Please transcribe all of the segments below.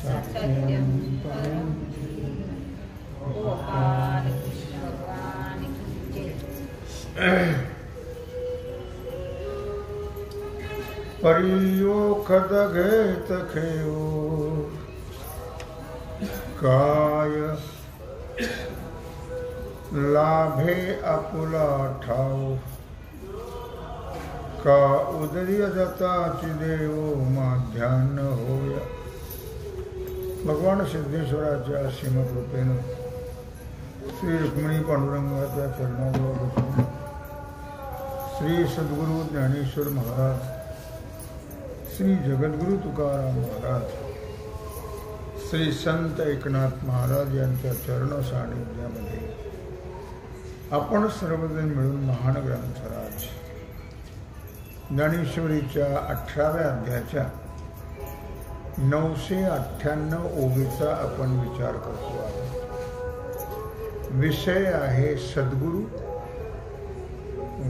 सत्यम परम गोपाल भगवान की जय। परियो खदघेत खेयो काय लाभे आपुला ठाव का उदर्य दत्ताची देव माध्यान्ह होया। भगवान सिद्धेश्वराच्या सीमकृपेनं श्री रुक्मिणी पांडुरंगाच्या चरणाजवळ बसून श्री सद्गुरु ज्ञानेश्वर महाराज, श्री जगद्गुरु तुकाराम महाराज, श्री संत एकनाथ महाराज यांच्या चरण सानिध्यामध्ये आपण सर्वजण मिळून महान ग्रंथराज ज्ञानेश्वरीच्या 18व्या अध्यायाच्या 998 ओवीचा आपण विचार करतो आहोत। विषय आहे सद्गुरु,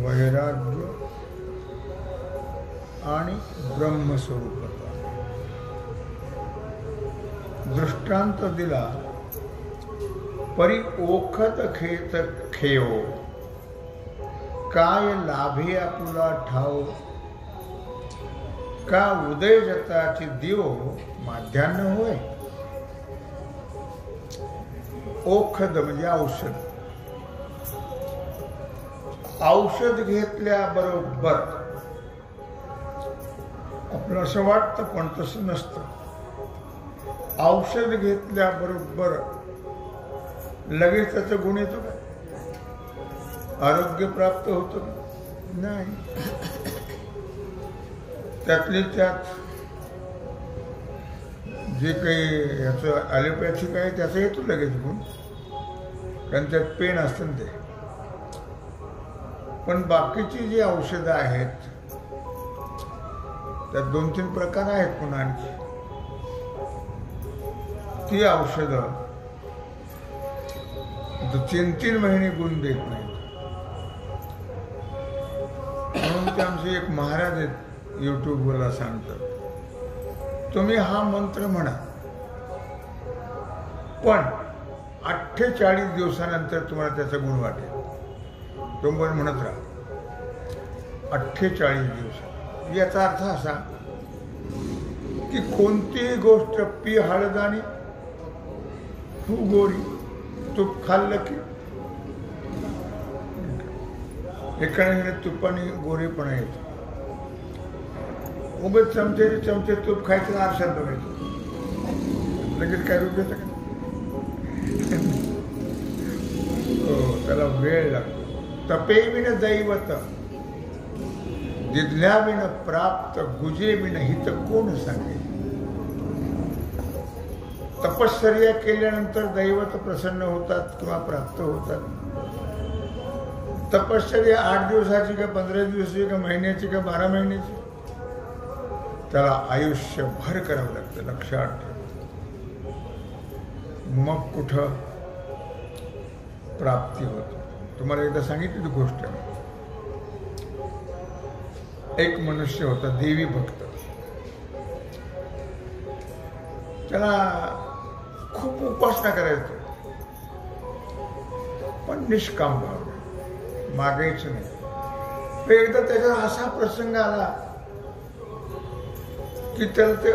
वैराग्य आणि ब्रह्मस्वरूपता। दृष्टांत दिला, परी ओखत खेत खेओ काय लाभे आपुला ठाव का उदय जताची दिव माध्यान्ह होय। ओखद म्हणजे औषध। औषध घेतल्याबरोबर आपलं असं वाटतं पण तसं नसतं। औषध घेतल्याबरोबर लगेच त्याचं गुण येतो का? आरोग्य प्राप्त होतं का? नाही। त्यातले त्यात जे काही याचं ॲलोपॅथिक आहे त्याचा येतो लगेच गुण, कारण त्यात पेन असतं ते। पण बाकीची जी औषधं आहेत त्यात 2-3 प्रकार आहेत पुन्हा आणखी। ती औषधं 3-3 महिने गुण देत नाहीत। म्हणून ते आमचे एक महाराज आहेत, यूट्यूबवरला सांगतात, तुम्ही हा मंत्र म्हणा पण 48 दिवसानंतर तुम्हाला त्याचा गुण वाटेल। तो पण म्हणत राहा 48 दिवस। याचा अर्थ असा की कोणतीही गोष्ट पी हळद आणि तू गोरी, तूप खाल्लं की एकाने तुपाने गोरेपणा येतो। उगाच चमचे तूप खायचं, आरशात बघायचं, लगेच काय रूप येतं का? त्याला वेळ लागतो। तपे विन दैवत दिदल्या विन प्राप्त गुजे विन हित कोण सांगे। तपश्चर्या केल्यानंतर दैवत प्रसन्न होतात किंवा प्राप्त होतात। तपश्चर्या 8 दिवसाची का 15 दिवसाची का महिन्याची का 12 महिन्याची, त्याला आयुष्यभर करावं लागतं, लक्षात ठेवा। मग कुठं प्राप्ती होते। तुम्हाला एकदा सांगितली गोष्ट, एक मनुष्य होता देवी भक्त, त्याला खूप उपासना करायचं पण निष्काम भाव, मागायचं नाही। पण एकदा त्याचा असा प्रसंग आला की त्याला ते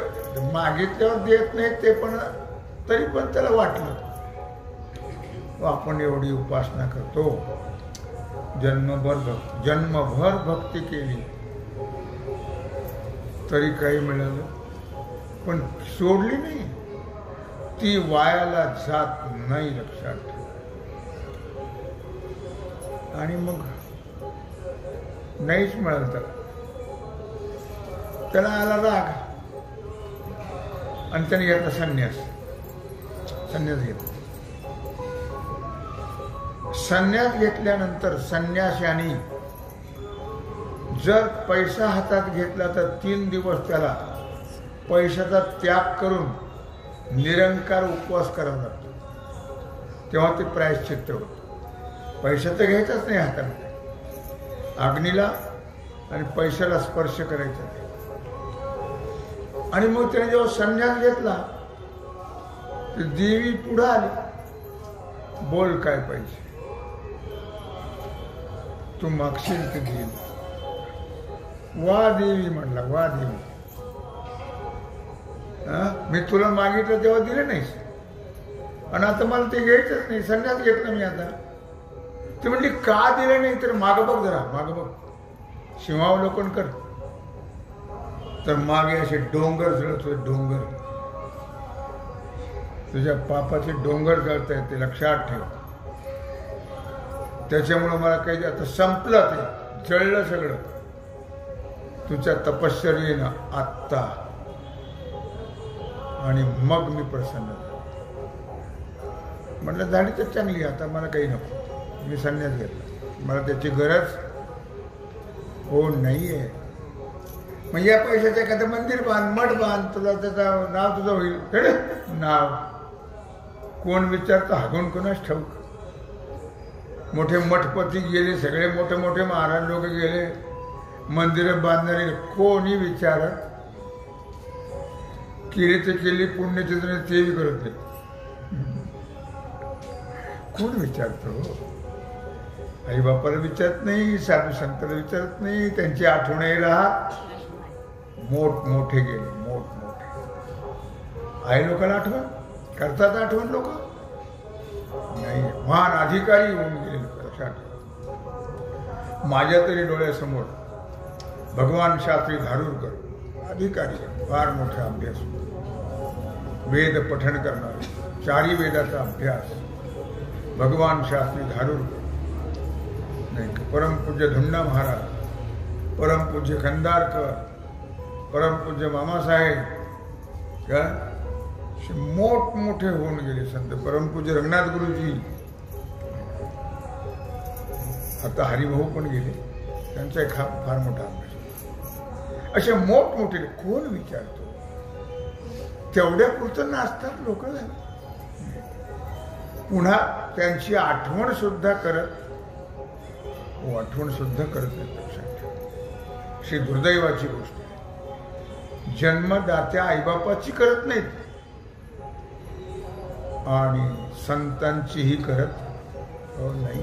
मागितल्यावर देत नाही ते, पण तरी पण त्याला वाटलं आपण एवढी उपासना करतो, जन्मभर भक्ती केली तरी काही मिळालं, पण सोडली नाही, ती वायाला जात नाही, लक्षात ठेवा। आणि मग नाहीच मिळालं त्याला आला राग आणि त्याने घेतला संन्यास घेतला। संन्यास घेतल्यानंतर संन्याशाने जर पैसा हातात घेतला तर 3 दिवस त्याला पैशाचा त्याग करून निरंकार उपवास करावा लागतो, तेव्हा ते प्रायश्चित्त होतं। पैसा तर घ्यायचाच नाही हातामध्ये, अग्नीला आणि पैशाला स्पर्श करायचा नाही। आणि मग त्याने जेव्हा संन्यास घेतला तर देवी पुढं आली, बोल काय पाहिजे, तू मागशील तर देईल. वा देवी म्हणला, वा देवी, मी तुला मागितलं तेव्हा दिलं नाहीस, आणि आता मला ते घ्यायचंच नाही, संन्यास घेतला मी आता. ती म्हणली का दिलं नाही, तर मागं बघ, जरा मागं बघ, सीमावलोकन कर. तर मागे असे डोंगर जळत होते, डोंगर, तुझ्या पापाचे डोंगर जळत आहेत, ते लक्षात ठेव. त्याच्यामुळं मला काही आता संपलं, ते जळलं सगळं तुझ्या तपश्चर्येनं आत्ता, आणि मग मी प्रसन्न झालो. म्हटलं झाली तर चांगली, आता मला काही नको, मी संन्यास घेतला, मला त्याची गरज हो नाहीये. मग या पैशाचं एखादं मंदिर बांध, मठ बांध, तुला त्याचं नाव तुझं होईल. नाव कोण विचारतं, हागून कोणाच ठाऊक. मोठे मठपती गेले, सगळे मोठे मोठे महाराज लोक गेले, मंदिरं बांधणारे कोणी विचारत, केली तर केली, पुण्यचित्र तेही करत नाही, कोण विचारतो. आई बापाला विचारत नाही, साधू संतांना विचारत नाही, त्यांची आठवणही राहत. मोठमोठे गेले, मोठमोठे. आई लोकांना आठवण करतात, आठवण लोक नाही, महान अधिकारी होऊन गेले लोक. लक्षात माझ्या तरी डोळ्यासमोर भगवान शास्त्री धारूरकर अधिकारी, फार मोठा अभ्यास, वेद पठण करणारे, चारी वेदाचा अभ्यास, भगवान शास्त्री धारूरकर. नाही, परमपूज्य धुंडा महाराज, परमपूज्य खंदारकर, परमपूज्य मामासाहेब, काय मोठमोठे होऊन गेले संत. परमपूज्य रंगनाथ गुरुजी, आता हरिभाऊ पण गेले, त्यांचा एक फार मोठा अभ्यास. असे मोठमोठे कोण विचारतो, तेवढ्या पुरतं नाचतात लोक. पुन्हा त्यांची आठवण सुद्धा करत, आठवण सुद्धा करत नाही. लक्षात ठेवा, ही दुर्दैवाची गोष्ट आहे. जन्मदात्या आईबापाची करत नाहीत, आणि संतांचीही करत नाही.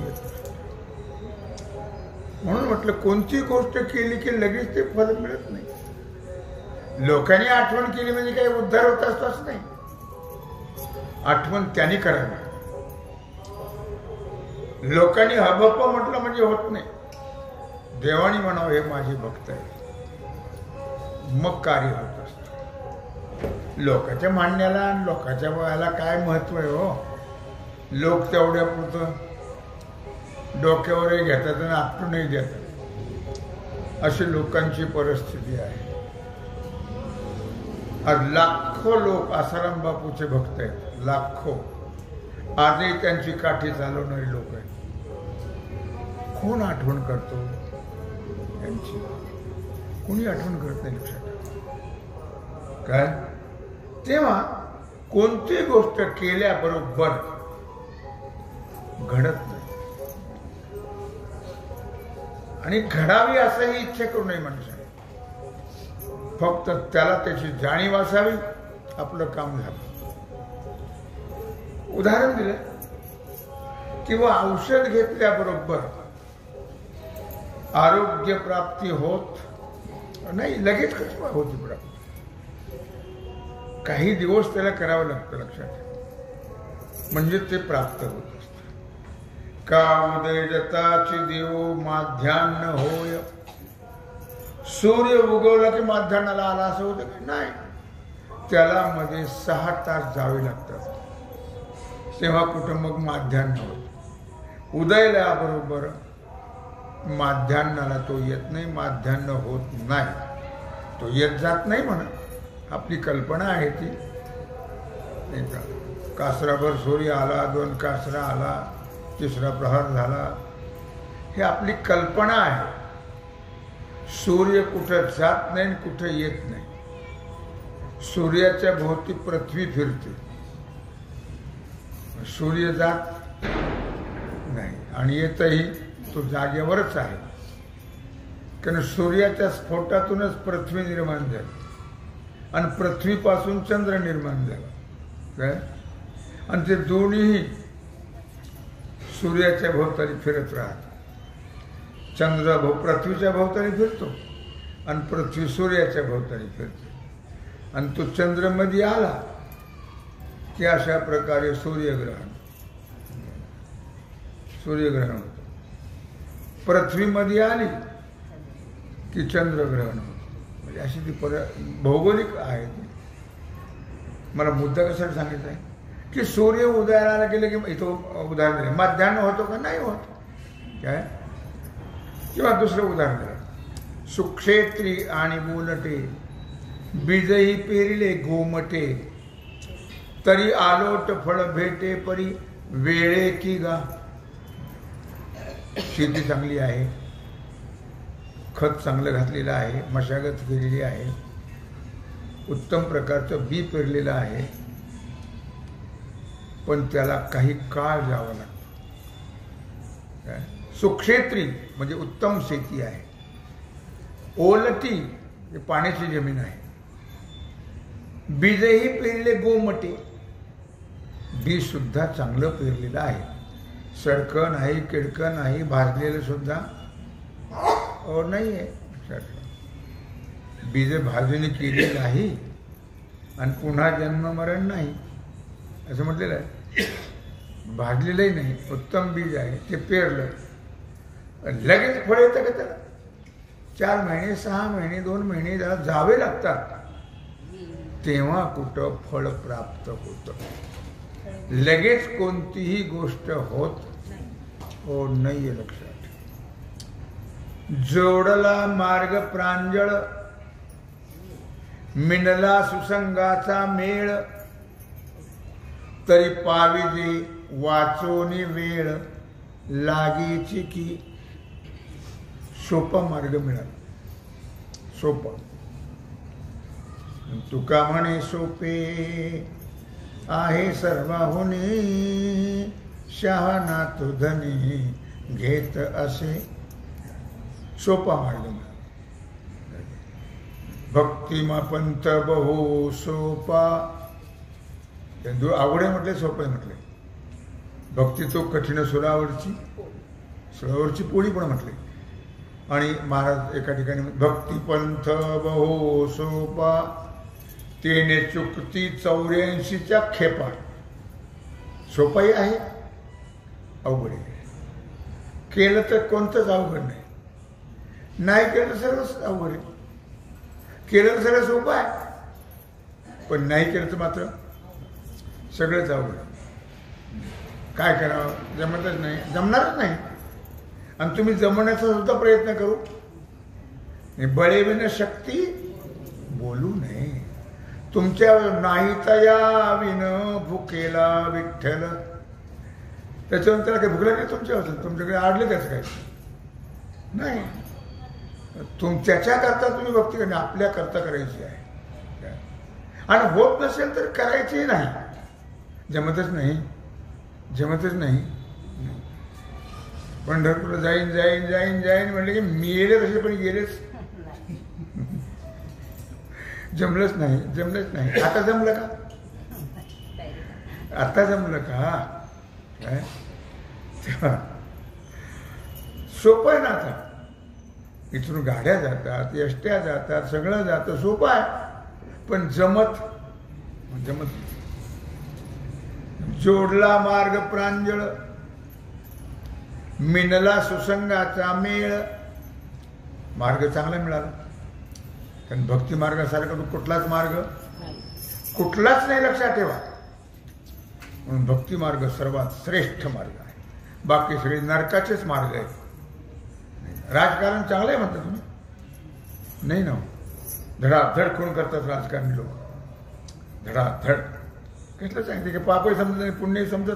म्हणून म्हटलं, कोणती गोष्ट केली की लगेच ते फल मिळत नाही. लोकांनी आठवण केली म्हणजे काही उद्धार होत असतो असं नाही. आठवण त्यांनी करावी, लोकांनी हबप म्हटलं म्हणजे होत नाही. देवानी म्हणावं हे माझे भक्त आहे, मग कार्य होत असतं. लोकांच्या मांडण्याला आणि लोकांच्या वयाला काय महत्व आहे हो. लोक तेवढ्या पुरतं डोक्यावरही घेतात आणि आपटूनही देतात, अशी लोकांची परिस्थिती आहे. आज लाखो लोक आसाराम बापूचे भक्त आहेत, लाखो. आजही त्यांची काठी चालवणारी लोक आहेत. कोण आठवण करतो त्यांची? कोणी आठवण करत नाही. लक्षात काय, तेव्हा कोणती गोष्ट केल्याबरोबर घडत नाही, आणि घडावी असंही इच्छा करू नये माणसाने. फक्त त्याला त्याची जाणीव असावी, आपलं काम झालं. उदाहरण दिलं, किंवा औषध घेतल्याबरोबर आरोग्य प्राप्ती होत नाही, लगेच कसं होती प्राप्ती. काही दिवस त्याला करावं लागतं. लक्षात, म्हणजे ते प्राप्त होत असतं. का उदय जताची देव माध्यान्ह होय. सूर्य उगवला की माध्यान्हाला आला असं होतं की नाही, त्याला मध्ये 6 तास जावे लागतात, तेव्हा कुठं मग माध्यान्ह होत. उदयला बरोबर माध्यान्हाला तो येत नाही, माध्यान्ह होत नाही, तो येत जात नाही म्हणा. आपली कल्पना आहे ती. कासराभर सूर्य आला, 2 कासरा आला, 3रा प्रहर झाला, हे आपली कल्पना आहे. सूर्य कुठं जात नाही, कुठं येत नाही. सूर्याच्या भोवती पृथ्वी फिरते, सूर्य जात नाही, आणि येतही तो जागेवरच आहे. कारण सूर्याच्या स्फोटातूनच पृथ्वी निर्माण झाली, आणि पृथ्वीपासून चंद्र निर्माण झाला. काय आणि ते दोन्हीही सूर्याच्या भोवताली फिरत राहतात. चंद्र पृथ्वीच्या भोवताली फिरतो आणि पृथ्वी सूर्याच्या भोवताली फिरते. आणि तो चंद्र मध्ये आला की अशा प्रकारे सूर्यग्रहण होतं. पृथ्वीमध्ये आली की चंद्रग्रहण होतं. म्हणजे अशी ती भौगोलिक आहे. मला मुद्दा कसा सांगितलं आहे की सूर्य उदयाला गेले की इथं उदाहरण दिलं, मध्यान्ह होतो का नाही होत काय. किंवा दुसरं उदाहरण दिलं, सुक्षेत्री आणि बोलटे बीजही पेरिले गोमटे, तरी आलोट फळ भेटे परी वेळे की गा. शेती चांगली आहे, खत चांगलं घातलेलं आहे, मशागत केलेली आहे, उत्तम प्रकारचं बी पेरलेलं आहे, पण त्याला काही काळ जावं लागतं. सुक्षेत्री म्हणजे उत्तम शेती आहे, ओलटी पाण्याची जमीन आहे, बीजही पेरले गोमटे, बी सुद्धा चांगलं पेरलेलं आहे, सडकं नाही, किडकं नाही, भाजलेलं सुद्धा नाही आहे. बीज भाजणी केली नाही आणि पुन्हा जन्म मरण नाही असं म्हटलेलं आहे. भाजलेलंही नाही, उत्तम बीज आहे, ते पेरलं लगेच फळ येतं का त्याला? 4 महिने 6 महिने 2 महिने त्याला जावे लागतात, तेव्हा कुठं फळ प्राप्त होतं. लगेच कोणतीही गोष्ट होत नाहीये. लक्षात. जोडला मार्ग प्रांजळ, मिनला सुसंगाचा मेळ, तरी पाविजे वाचोनी वेळ, लागीची की. सोपा मार्ग मिळाला, सोपा. तुका म्हणे सोपे आहे सर्वाहुनी, शहाणा तो धनी घेत असे. सोपा मार्ग मिळाला. भक्तिमा पंथ बहु सोपा. आवडे म्हटले, सोपे म्हटले. भक्ती तो कठीण सुरावरची पोळी पण म्हटले. आणि महाराज एका ठिकाणी भक्ती पंथ बहु सोपा, तेने चुकती 84च्या खेपा. सोपाही आहे, अवघड आहे. केलं तर कोणतंच अवघड नाही, नाही केलं तर सर्वच अवघड आहे. केलं तर सगळं सोपं आहे, पण नाही केलं तर मात्र सगळंच अवघड. काय करावं, जमतच नाही, जमणारच नाही. आणि तुम्ही जमण्याचा सुद्धा प्रयत्न करू, बळेविन शक्ती बोलू नये. तुमच्या नाही तया विन भुकेला विठ्ठल. त्याच्यावर त्याला काही भुकला नाही तुमच्यावर, तुमच्याकडे आडले त्याचं काय नाही. त्याच्याकरता तुम्ही भक्ती करणे, आपल्या करता करायची आहे. आणि होत नसेल तर करायची नाही. जमतच नाही. पंढरपूरला जाईन म्हणले की मेले तसे पण गेलेच. जमलंच नाही. आता जमलं का? काय सोपं आहे ना. आता इथून गाड्या जातात, एसट्या जातात, सगळं जातं, सोपं आहे. पण जमत जोडला मार्ग प्रांजळ, मिनला सुसंगाचा मेळ. मार्ग चांगला मिळाला, कारण भक्ती मार्गासारखा कुठलाच नाही, लक्षात ठेवा. म्हणून भक्ती मार्ग सर्वात श्रेष्ठ मार्ग आहे. बाकी सगळे नरकाचेच मार्ग आहेत. राजकारण चांगलं आहे म्हणता तुम्ही? नाही ना. धडाधड खून करतात राजकारणी लोक, धडाधड. कसलं सांगते की पापही समजत नाही, पुण्यही समजत.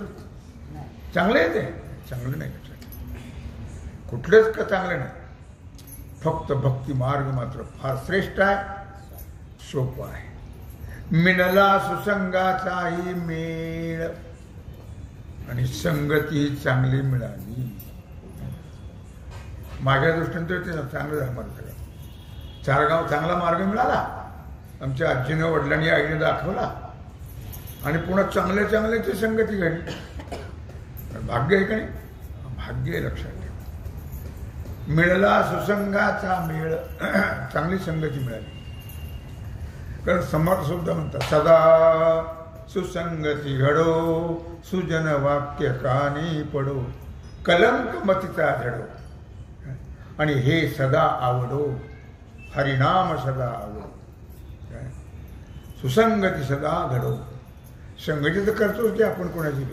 चांगले आहे ते, चांगलं नाही. कुठलेच का चांगले नाही. फक्त भक्ती मार्ग मात्र फार श्रेष्ठ आहे, सोपा आहे. मिनला सुसंगाचाही मेळ, आणि संगती चांगली मिळाली. माझ्या दृष्टीने तर ते चांगलं झालं. मला सगळं चारगाव चांगला मार्ग मिळाला. आमच्या आजीनं वडिलांनी आईने दाखवला. आणि पुन्हा चांगल्या चांगल्याची संगती घडली. भाग्य आहे का नाही? भाग्य आहे, लक्षात ठेवा. मिळाला सुसंगाचा मेळ, चांगली संगती मिळाली. कारण समर्थ सुद्धा म्हणतात सदा सुसंगती घडो, सुजन वाक्य कानी पडो, कलंक मतीचा धडो, आणि हे सदा आवडो, हरिनाम सदा आवडो. सुसंगती सदा घडो. संगती तर करतोच की आपण कोणाची,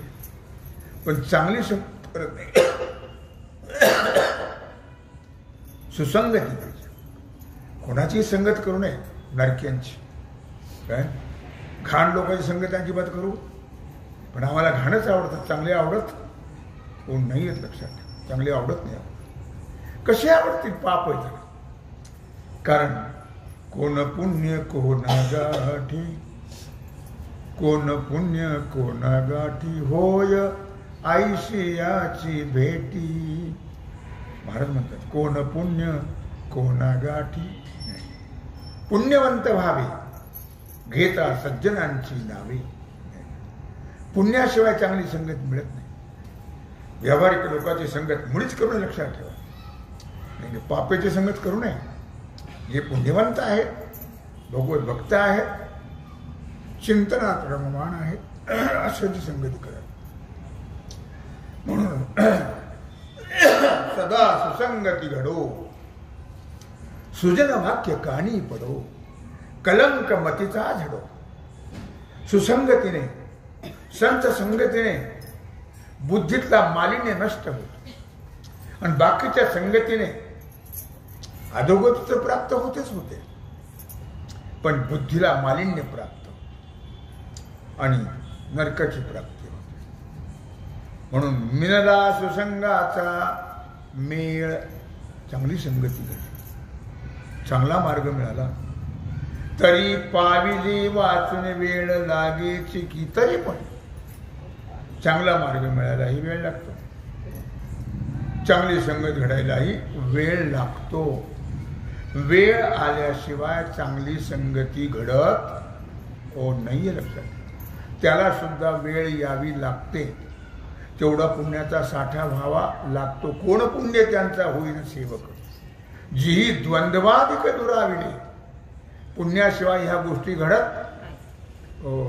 पण चांगली संगत करत नाही. सुसंगती पाहिजे. कोणाची संगत करू नये, नरक्यांची. काय घाण लोकांची संगत अजिबात करू, पण आम्हाला घाणच आवडतात, चांगले आवडत कोण नाही आहेत. लक्षात ठेवा, चांगले आवडत नाही. कसे आवडतील? पाप आहे त्याला. कारण कोण पुण्य कोण गाठी, कोण पुण्य कोण गाठी, होय आईशियाची भेटी. महाराज म्हणतात कोण पुण्य कोण गाठी. पुण्यवंत व्हावे घेता सज्जनांची नावे. पुण्याशिवाय चांगली संगत मिळत नाही. व्यावहारिक लोकांची संगत मुळीच करू नये, लक्षात ठेवा. म्हणजे पापेची संगत करू नये. जे पुण्यवंत आहेत, भगवत भक्त आहेत, चिंतनात रममाण आहेत, अशाची संगती करा. म्हणून सदा सुसंगती घडो, सुजन वाक्य कानी पडो, कलंक मतीचा झडो. सुसंगतीने, संत संगतीने बुद्धीतला मालिन्य नष्ट होतो, आणि बाकीच्या संगतीने अधोगती तर प्राप्त होतेच होते, पण बुद्धीला मालिन्य प्राप्त आणि नरकाची प्राप्ती होते. म्हणून मिळाला सुसंगाचा मेळ, चांगली संगती घडली, चांगला मार्ग मिळाला. तरी पाविली वाचून वेळ लागेची की, तरी पण चांगला मार्ग मिळायलाही वेळ लागतो, चांगली संगत घडायलाही वेळ लागतो. वेळ आल्याशिवाय चांगली संगती घडत नाहीये, लक्षात. त्याला सुद्धा वेळ यावी लागते. तेवढा पुण्याचा साठा व्हावा लागतो. कोण पुण्य त्यांचा होईन सेवक, जी द्वंद्वाधिक दुराविले. पुण्याशिवाय ह्या गोष्टी घडत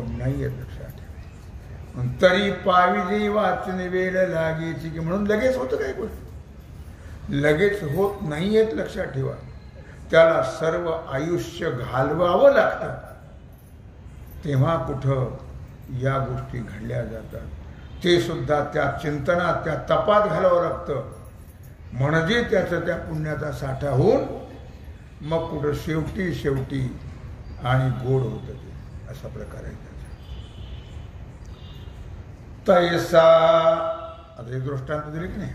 नाहीये, लक्षात. तरी पाविली वाचून वेळ लागेची की, म्हणून लगेच होतं काही गोष्टी लगेच होत नाहीयेत, लक्षात ठेवा. त्याला सर्व आयुष्य घालवावं लागतं, तेव्हा कुठं या गोष्टी घडल्या जातात. ते सुद्धा त्या चिंतनात, त्या तपात घालावं लागतं. म्हणजे त्याचं त्या पुण्याचा साठा होऊन मग कुठं शेवटी आणि गोड होतं ते, असा प्रकार आहे त्याचा. तैसा, आता एक दृष्टांत दिले की नाही,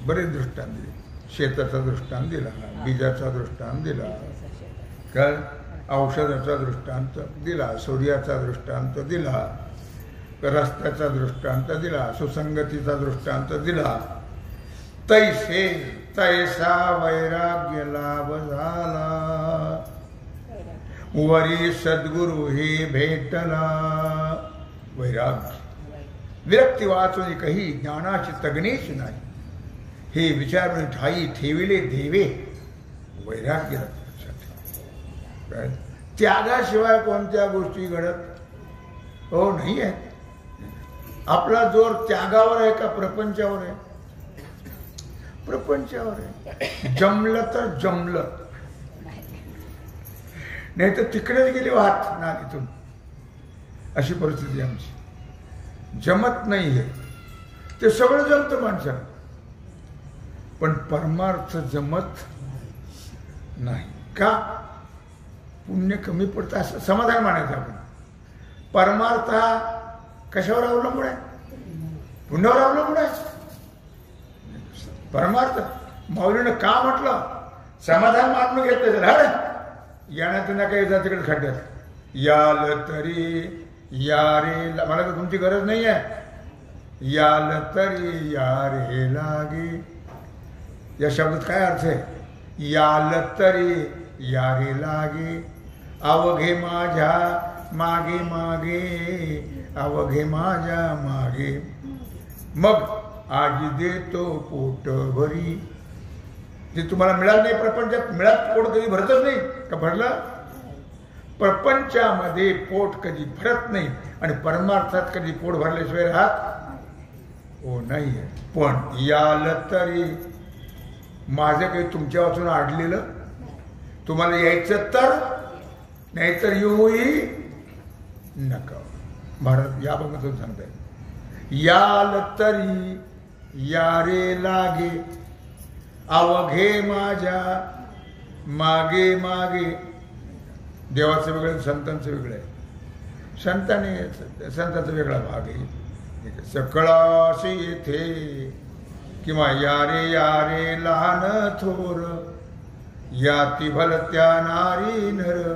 बरेच दृष्टांत दिले. शेताचा दृष्टांत दिला, बीजाचा दृष्टांत दिला, काय औषधाचा दृष्टांत दिला, सूर्याचा दृष्टांत दिला, रस्त्याचा दृष्टांत दिला, सुसंगतीचा दृष्टांत दिला. तैसा वैराग्य लाभ झाला, वरी सद्गुरु हे भेटला. वैराग्य, विरक्ती वाचून काही ज्ञानाची तगणीच नाही, हे विचारून ठाई ठेविले देवे. वैराग्य लक्षात. त्यागाशिवाय कोणत्या गोष्टी घडत नाही आहे. आपला जोर त्यागावर आहे का प्रपंचावर आहे? प्रपंचावर आहे. जमलं तर जमलं, नाही तर तिकडेच गेली वाहत नालीतून. अशी परिस्थिती आमची. जमत नाहीये ते सगळं जमतं माणसाला, पण परमार्थ जमत नाही का? पुण्य कमी पडतं असं समाधान मानायचं आपण. परमार्थ हा कशावर अवलंबून आहे? पुण्यावर अवलंबून आहे. परमार्थ माऊलीनं का म्हटलं? समाधान मानून घेतलं. हर येण्यात ना काही तिकडे खड्ड्यात याल तरी या रे, मला तर तुमची गरज नाही आहे. याल तरी या रे लागे, या शब्दात काय अर्थ आहे? याल तरी या रे लागे, अवघे माझ्या मागे मागे अवघे माझ्या मागे, मग आजी देतो पोट भरी. जे तुम्हाला मिळालं नाही प्रपंचात, मिळालं पोट कधी भरतच नाही का? भरलं? प्रपंचामध्ये पोट कधी भरत नाही आणि परमार्थात कधी पोट भरल्याशिवाय राहत हो नाही. पण याल तरी माझं काही तुमच्या वाचून आडलेलं, तुम्हाला यायचं तर, नाहीतर येऊही नका. भारत या बघतून सांगताय, याल तरी यारे लागे अवघे माझ्या मागे मागे. देवाचं वेगळं, संतांचं वेगळं आहे. संतांचा वेगळा भाग आहे. सकळाशी येथे किंवा यारे यारे लहान थोर, याती भलत्या नारी नर,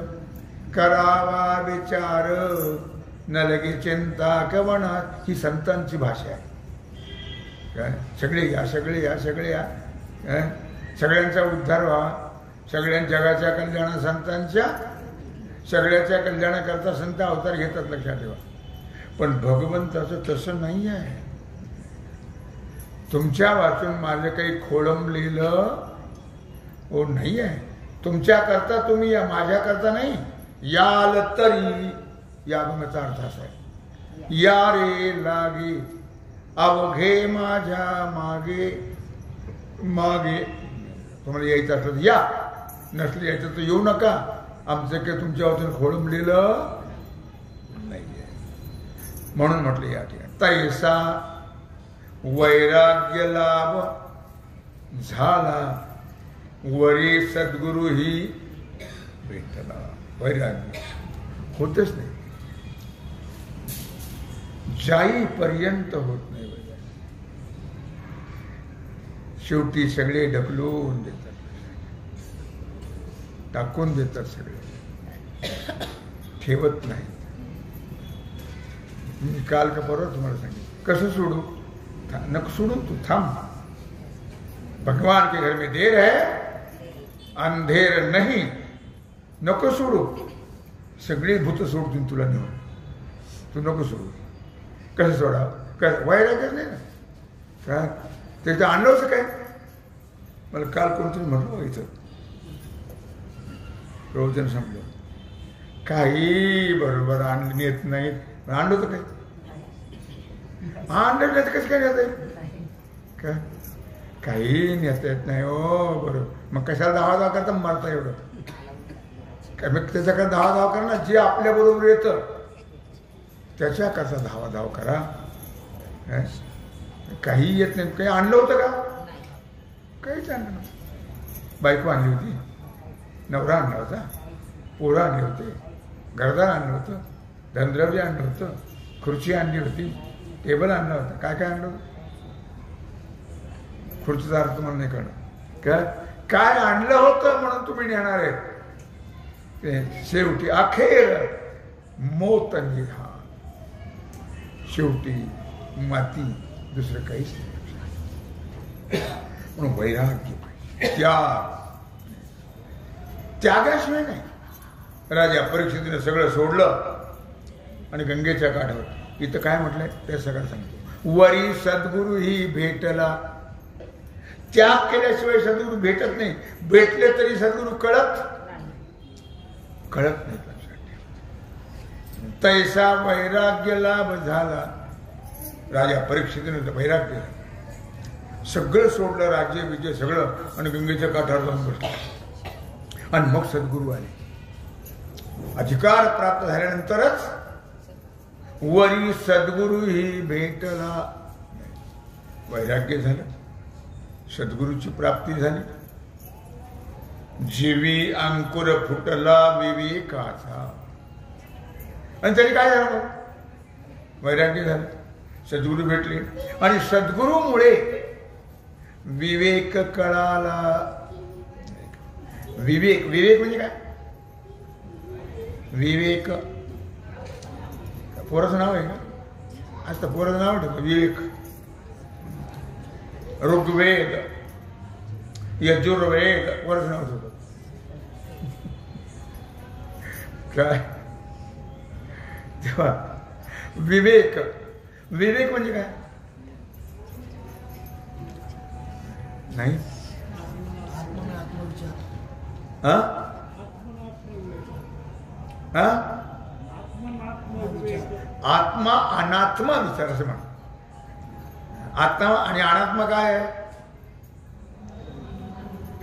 करावा विचार न लगे चिंता कवनात. ही संतांची भाषा आहे. काय सगळे या, सगळे या, सगळे या, सगळ्यांचा उद्धार व्हा, सगळ्या जगाच्या कल्याणा संतांच्या, सगळ्याच्या कल्याणाकरता संत अवतार घेतात, लक्षात ठेवा. पण भगवंताचं तसं नाही आहे. तुमच्या वाचून माझं काही खोळंबलेलं हो नाही आहे. तुमच्या करता तुम्ही या, माझ्या करता नाही. याल तरी, या अभंगाचा अर्थ असा आहे, या रे लागे अवघे माझ्या मागे मागे. तुम्हाला यायचं असलं तर या, नसलं यायचं तर येऊ नका. आमचं काही तुमच्या वाचून खोळंबलेलं नाहीये. म्हणून म्हटलं या ठिकाणी तैसा वैराग्य लाभ झाला, वरी सद्गुरु ही भेटला. वैराग्य होतच नाही, जाईपर्यंत होत नाही वैराग्य. शेवटी सगळे ढकलून देतात, टाकून देतात, सगळे ठेवत नाही. मी काल का परवा तुम्हाला सांगितलं, कसं सोडू? नको सोडू, तू थांब. भगवान के घर में देर है, अंधेर नहीं. नको सोडू. सगळी भूत सोडतील तुला नेऊन, तू नको सोडू. कसं सोडा? काय वैराग्य नाही ना. काय त्याचं आणलंच काय? मला काल कोणतरी म्हटलं इथं प्रवचन संपलं, काही बरोबर आणलं येत नाही. आणलं तर काय? आणलं नाही तर कसं काय नेता येईल? काय काही नेता येत नाही हो. बरोबर, मग कशाला धावा करता मारता एवढं? काय मग त्याच्याकडे धावा करा ना. जे आपल्या बरोबर येतं त्याच्या कसा धावा करा. काही येत नाही. काही आणलं होतं का? काहीच आणलं नाही. बायको आणली होती, नवरा आणला होता, पोरं आणले होते, घरदार आणलं होतं, धनद्रव्य आणलं होतं, खुर्ची आणली होती, टेबल आणलं होतं. काय काय आणलं होतं? खुर्चीचा अर्थ तुम्हाला नाही कळणार. काय आणलं होतं म्हणून तुम्ही नेणार आहे. ते शेवटी अखेर मोत निघा, शेवटी माती, दुसरं काहीच नाही. म्हणून वैराग्य, त्यागाशिवाय नाही. राजा परीक्षितीने सगळं सोडलं आणि गंगेच्या काठावर. इथं काय म्हटलंय ते सगळं सांगतो. वरी सद्गुरु ही भेटला. त्याग केल्याशिवाय सद्गुरु भेटत नाही. भेटले तरी सद्गुरु कळत नाही. तैसा वैराग्य लाभ झाला. राजा परीक्षितीने वैराग्य सगळं सोडलं, राज्य विजय सगळं, आणि गंगेच्या काठावर जाऊन बसलं. आणि मग सद्गुरु आले. अधिकार प्राप्त झाल्यानंतरच वरी सद्गुरु ही भेटला. वैराग्य झालं, सद्गुरूची प्राप्ती झाली. जीवी अंकुर फुटला विवेकाचा. आणि तरी काय झालं? मग वैराग्य झालं, सद्गुरू भेटले, आणि सद्गुरूमुळे विवेक कळाला. विवेक म्हणजे काय? विवेक पोराचं नाव आहे का? आज तर पोराचं नाव ठेवलं विवेक. ऋग्वेद, यजुर्वेद वरच नाव ठेवलं. काय तेव्हा विवेक, विवेक म्हणजे काय? नाही हा हा आत्मा अनात्मा विचार असं म्हणा. आत्मा आणि अनात्मा काय आहे?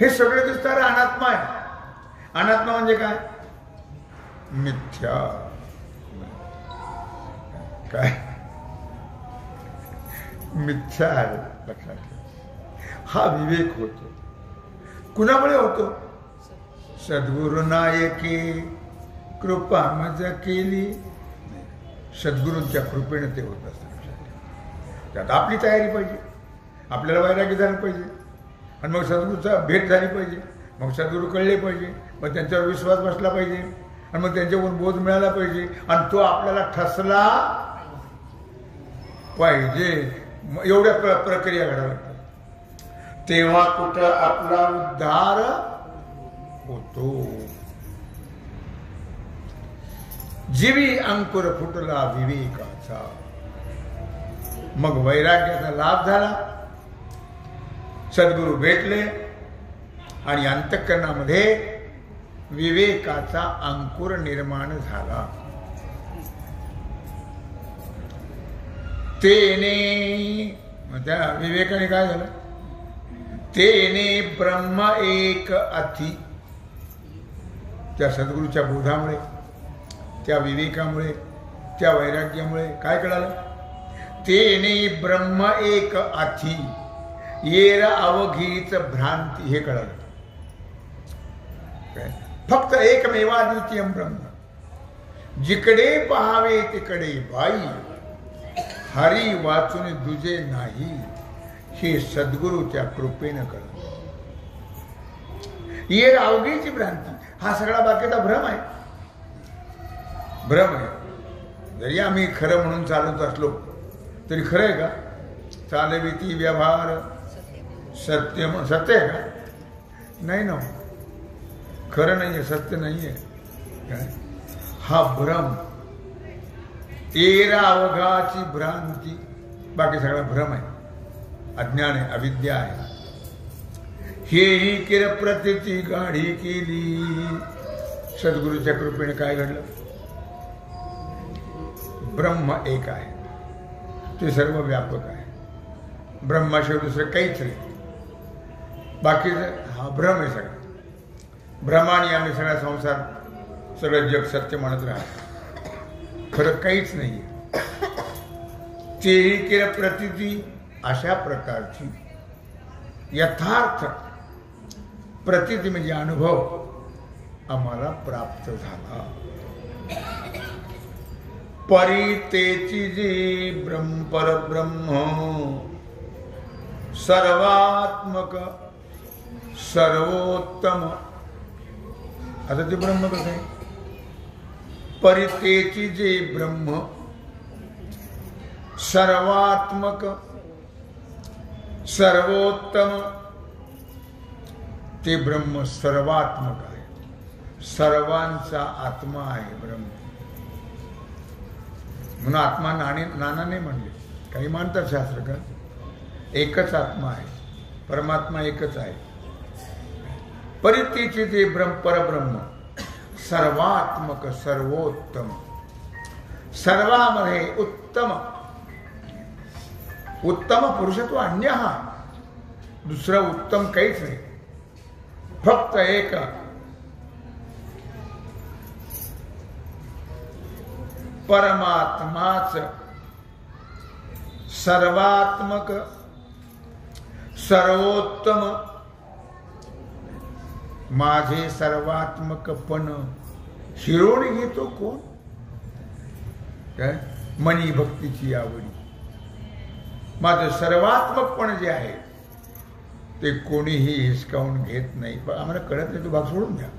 हे सगळे दिसणारा अनात्मा आहे. अनात्मा म्हणजे काय? मिथ्या. काय मिथ्या आहे, लक्षात ठेवा. हा विवेक होतो. कुणामुळे होतो? सद्गुरु नायके कृपा मज केली. सद्गुरूंच्या कृपेने ते होत असतं. त्यात आपली तयारी पाहिजे. आपल्याला वैराग्य झालं पाहिजे आणि मग सद्गुरूचा भेट झाली पाहिजे. मग सद्गुरू कळले पाहिजे. मग त्यांच्यावर विश्वास बसला पाहिजे आणि मग त्यांच्यावर बोध मिळाला पाहिजे आणि तो आपल्याला ठसला पाहिजे. एवढ्या प्रक्रिया घडाव्या लागतात. तेव्हा कुठं आपला उद्धार होतो. जीवी अंकुर फुटला विवेकाचा. मग वैराग्याचा लाभ झाला. सद्गुरू भेटले आणि अंतःकरणामध्ये विवेकाचा अंकुर निर्माण झाला. तेने, त्या विवेकाने काय झालं? तेने ब्रह्म एक अथी. त्या सद्गुरूच्या बोधामुळे, त्या विवेकामुळे, त्या वैराग्यामुळे काय कळालं? तेने ब्रह्म एक अथी येर अवघीच भ्रांती. हे कळालं. फक्त एकमेवाद्वितीय ब्रह्म. जिकडे पहावे तिकडे बाई, हरी वाचून दुजे नाही. हे सद्गुरूच्या कृपेनं कळलं. येर अवघीची भ्रांती. हा सगळा बाकीचा भ्रम आहे. भ्रम आहे. जरी आम्ही खरं म्हणून चालत असलो तरी खरं आहे का? चालविती व्यवहार सत्य. सत्य आहे का? नाही ना. खरं नाहीये, सत्य नाहीये. हा भ्रम. येरा अवघाची भ्रांती. बाकी सगळा भ्रम आहे, अज्ञान आहे, अविद्या आहे. हेही केर प्रतीची गाढी केली. सद्गुरूच्या कृपेने काय घडलं? ब्रह्म एक आहे. ते सर्व व्यापक आहे. ब्रह्माशिवाय दुसरं काहीच नाही. बाकीचं हा भ्रम आहे सगळा. भ्रमाने आम्ही सगळा संसार, सगळं जग सत्य म्हणत राहतो. खरं काहीच नाहीये. तेही केलं प्रतीती. अशा प्रकारची यथार्थ प्रतीती म्हणजे अनुभव आम्हाला प्राप्त झाला. परितेची जी परब्रह्म सर्वात्मक सर्वोत्तम. आता ते ब्रह्म कसं आहे? परितेची जे ब्रह्म सर्वात्मक सर्वोत्तम. ते ब्रह्म सर्वात्मक आहे. सर्वांचा आत्मा आहे ब्रह्म. म्हणून आत्मा नाना नाही म्हणले. काही मानतात शास्त्रकार. एकच आत्मा आहे. परमात्मा एकच आहे. परितेचे ते परब्रह्म सर्वात्मक सर्वोत्तम. सर्वामध्ये उत्तम. उत्तम पुरुषत्व अन्य. हा दुसरं उत्तम काहीच नाही. फक्त एक परमात्माच सर्वात्मक सर्वोत्तम. माझे सर्वात्मकपण हिरोण घेतो कोण? काय? मनी भक्तीची आवडी. माझं सर्वात्मकपण जे आहे ते कोणीही हिसकावून घेत नाही. पण आम्हाला कळत नाही, तो भाग सोडून द्या.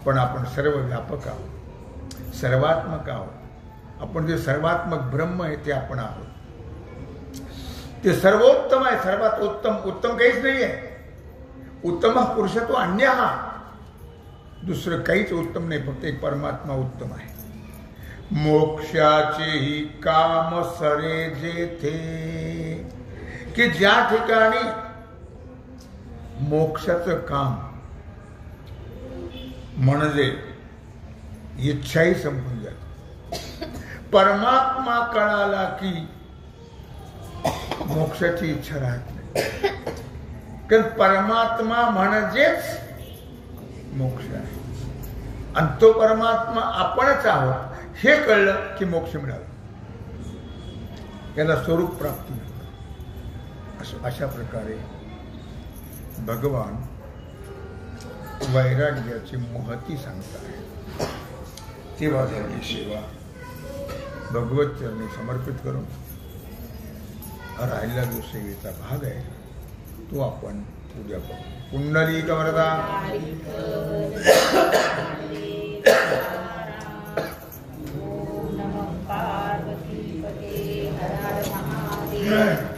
पण आपण सर्व व्यापक आहोत, सर्वात्मक आहोत. आपण जे सर्वात्मक ब्रह्म आहे ते आपण आहोत. ते सर्वोत्तम आहे. सर्वात उत्तम. उत्तम काहीच नाही आहे. उत्तम पुरुषत्व अन्य. हा दुसरं काहीच उत्तम नाही. फक्त एक परमात्मा उत्तम आहे. मोक्षाचेही काम सरे जेथे, की ज्या ठिकाणी मोक्षाचं काम म्हणजे इच्छाही संपून जाते. परमात्मा कळाला की मोक्षाची इच्छा राहत नाही, कारण परमात्मा म्हणजेच मोक्ष आहे आणि तो परमात्मा आपणच आहोत हे कळलं की मोक्ष मिळाला, त्याला स्वरूप प्राप्ती मिळतं. अशा प्रकारे भगवान वैराग्याची महती सांगतात. तेव्हा झाली सेवा भगवत चरणी समर्पित करून राहिला जो सेवेचा भाग आहे तो आपण उद्या करू. पुंडलिक वरदा. पार्वती पते हर हर महादेव.